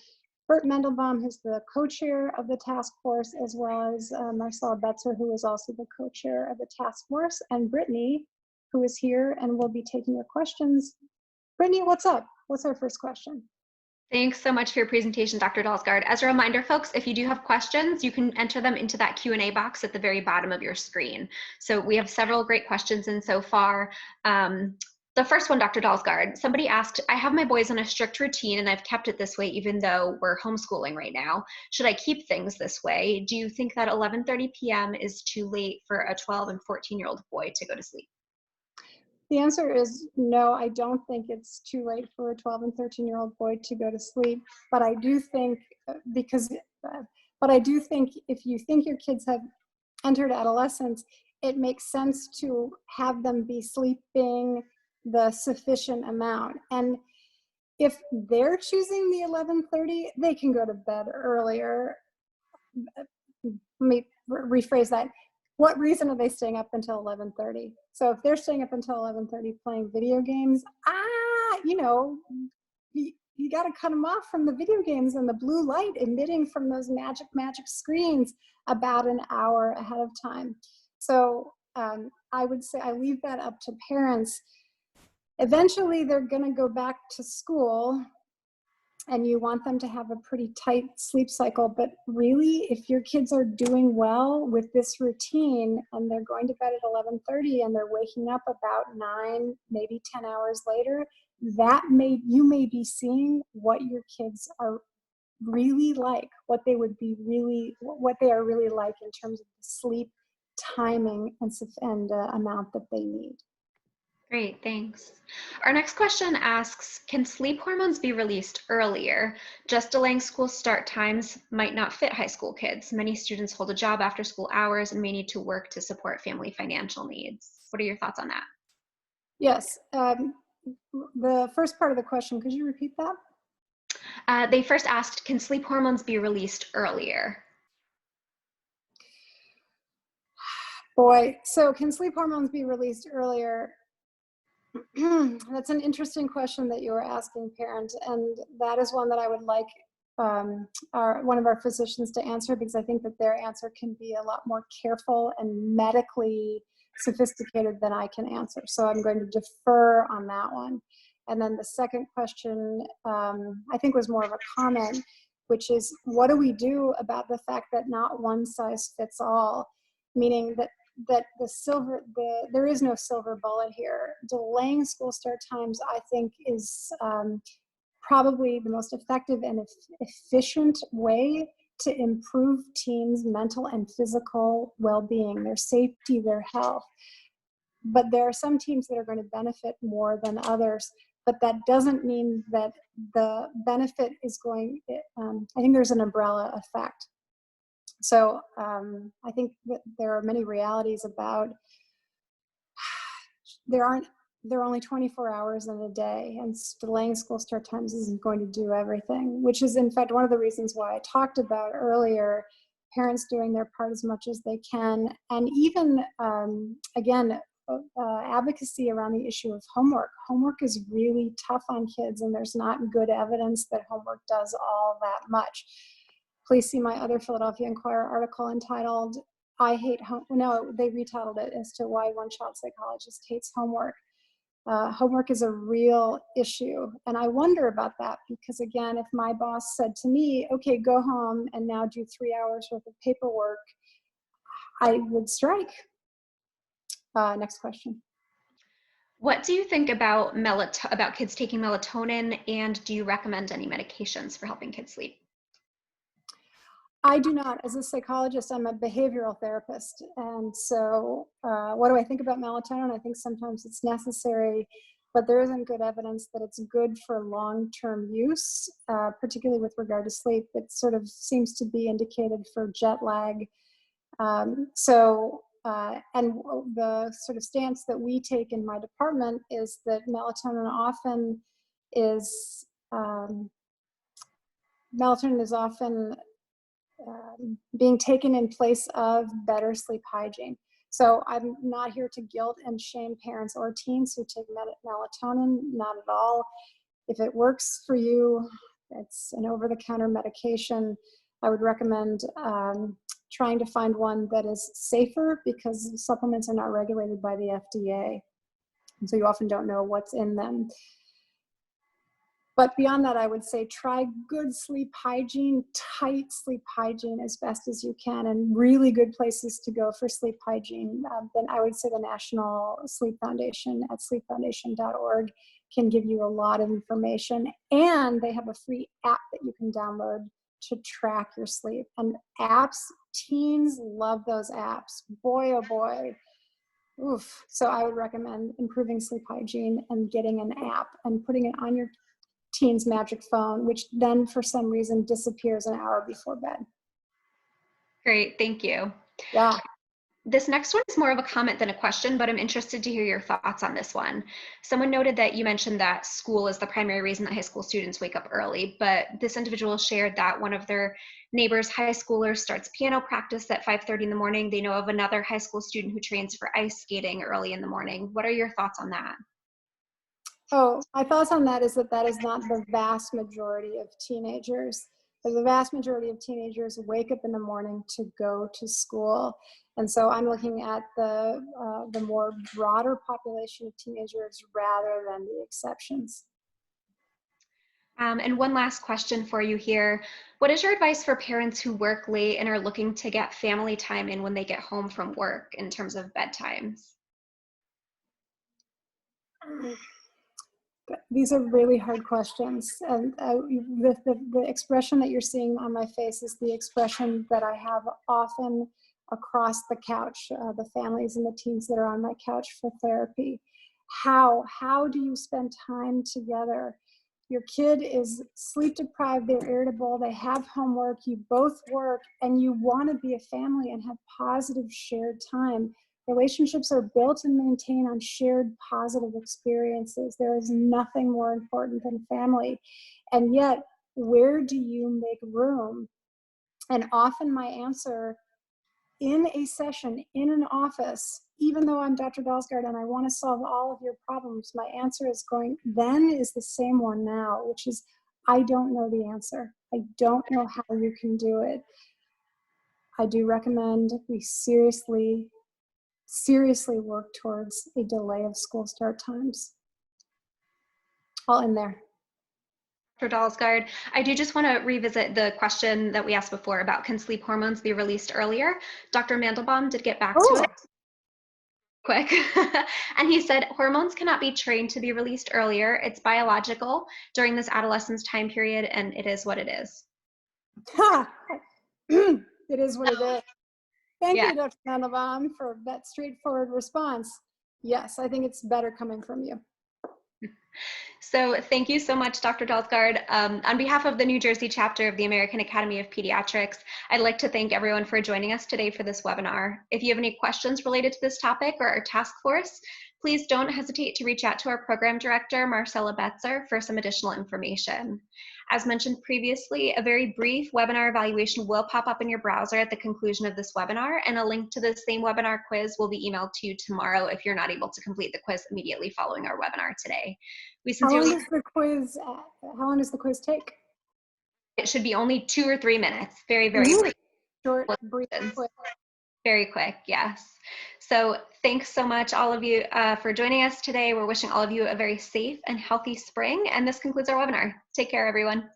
Bert Mendelbaum, who's the co-chair of the task force, as well as Marcella Betzer, who is also the co-chair of the task force, and Brittany, who is here and will be taking your questions. Brittany, what's up? What's our first question? Thanks so much for your presentation, Dr. Dalsgaard. As a reminder, folks, if you do have questions, you can enter them into that Q&A box at the very bottom of your screen. So we have several great questions in so far. The first one, Dr. Dalsgaard, somebody asked, I have my boys on a strict routine and I've kept it this way even though we're homeschooling right now. Should I keep things this way? Do you think that 11:30 p.m. is too late for a 12 and 14-year-old boy to go to sleep? The answer is no, I don't think it's too late for a 12 and 13-year-old boy to go to sleep. But I do think, if you think your kids have entered adolescence, it makes sense to have them be sleeping the sufficient amount. And if they're choosing the 11:30, they can go to bed earlier. Let me rephrase that. What reason are they staying up until 11:30? So if they're staying up until 11:30 playing video games, you got to cut them off from the video games and the blue light emitting from those magic screens about an hour ahead of time. So I would say I leave that up to parents. Eventually, they're going to go back to school, and you want them to have a pretty tight sleep cycle. But really, if your kids are doing well with this routine and they're going to bed at 11:30 and they're waking up about 9, maybe 10 hours later, you may be seeing what your kids are really like, what they are really like in terms of the sleep timing and amount that they need. Great, thanks. Our next question asks, can sleep hormones be released earlier? Just delaying school start times might not fit high school kids. Many students hold a job after school hours and may need to work to support family financial needs. What are your thoughts on that? Yes, the first part of the question, could you repeat that? They first asked, can sleep hormones be released earlier? Boy, so can sleep hormones be released earlier? That's an interesting question that you were asking, parent, and that is one that I would like one of our physicians to answer, because I think that their answer can be a lot more careful and medically sophisticated than I can answer. So I'm going to defer on that one. And then the second question, I think, was more of a comment, which is, what do we do about the fact that not one size fits all? Meaning that there is no silver bullet here. Delaying school start times, I think, is probably the most effective and efficient way to improve teens' mental and physical well-being, their safety, their health. But there are some teams that are going to benefit more than others. But that doesn't mean that the benefit is going, I think there's an umbrella effect. So I think that there are many realities about, there are only 24 hours in a day, and delaying school start times isn't going to do everything, which is in fact one of the reasons why I talked about earlier, parents doing their part as much as they can, and even, again, advocacy around the issue of homework. Homework is really tough on kids, and there's not good evidence that homework does all that much. Please see my other Philadelphia Inquirer article entitled, I Hate Home, no, they retitled it as to why one child psychologist hates homework. Homework is a real issue. And I wonder about that because, again, if my boss said to me, okay, go home and now do 3 hours worth of paperwork, I would strike. Next question. What do you think about about kids taking melatonin, and do you recommend any medications for helping kids sleep? I do not. As a psychologist, I'm a behavioral therapist. And so what do I think about melatonin? I think sometimes it's necessary, but there isn't good evidence that it's good for long-term use, particularly with regard to sleep. It sort of seems to be indicated for jet lag. And the sort of stance that we take in my department is that melatonin often is, being taken in place of better sleep hygiene. So I'm not here to guilt and shame parents or teens who take melatonin, not at all. If it works for you, it's an over-the-counter medication. I would recommend trying to find one that is safer, because supplements are not regulated by the FDA. And so you often don't know what's in them. But beyond that, I would say try good sleep hygiene, tight sleep hygiene as best as you can, and really good places to go for sleep hygiene. Then I would say the National Sleep Foundation at sleepfoundation.org can give you a lot of information. And they have a free app that you can download to track your sleep. And apps, teens love those apps. Boy, oh boy. Oof. So I would recommend improving sleep hygiene and getting an app and putting it on your teen's magic phone, which then for some reason disappears an hour before bed. Great, thank you. Yeah. This next one is more of a comment than a question, but I'm interested to hear your thoughts on this one. Someone noted that you mentioned that school is the primary reason that high school students wake up early, but this individual shared that one of their neighbors' high schoolers starts piano practice at 5:30 in the morning. They know of another high school student who trains for ice skating early in the morning. What are your thoughts on that? Oh, my thoughts on that is that is not the vast majority of teenagers. The vast majority of teenagers wake up in the morning to go to school. And so I'm looking at the more broader population of teenagers rather than the exceptions. And one last question for you here. What is your advice for parents who work late and are looking to get family time in when they get home from work in terms of bedtimes? These are really hard questions. And the expression that you're seeing on my face is the expression that I have often across the couch, the families and the teens that are on my couch for therapy. How do you spend time together? Your kid is sleep deprived, they're irritable, they have homework, you both work, and you want to be a family and have positive shared time. Relationships are built and maintained on shared positive experiences. There is nothing more important than family. And yet, where do you make room? And often my answer in a session, in an office, even though I'm Dr. Dalsgaard and I want to solve all of your problems, my answer is the same one now, which is, I don't know the answer. I don't know how you can do it. I do recommend we seriously work towards a delay of school start times. All in there. Dr. Dalsgaard, I do just want to revisit the question that we asked before about can sleep hormones be released earlier? Dr. Mandelbaum did get back to it quick. And he said, hormones cannot be trained to be released earlier. It's biological during this adolescence time period, and it is what it is. It is what it is. Thank you, Dr. Mandelbaum, for that straightforward response. Yes, I think it's better coming from you. So thank you so much, Dr. Dalsgaard. On behalf of the New Jersey chapter of the American Academy of Pediatrics, I'd like to thank everyone for joining us today for this webinar. If you have any questions related to this topic or our task force, please don't hesitate to reach out to our program director, Marcella Betzer, for some additional information. As mentioned previously, a very brief webinar evaluation will pop up in your browser at the conclusion of this webinar, and a link to the same webinar quiz will be emailed to you tomorrow if you're not able to complete the quiz immediately following our webinar today. We sincerely— How long does the quiz take? It should be only 2 or 3 minutes. Very, very brief. Short, brief, quick. Very quick, yes. So thanks so much, all of you, for joining us today. We're wishing all of you a very safe and healthy spring, and this concludes our webinar. Take care, everyone.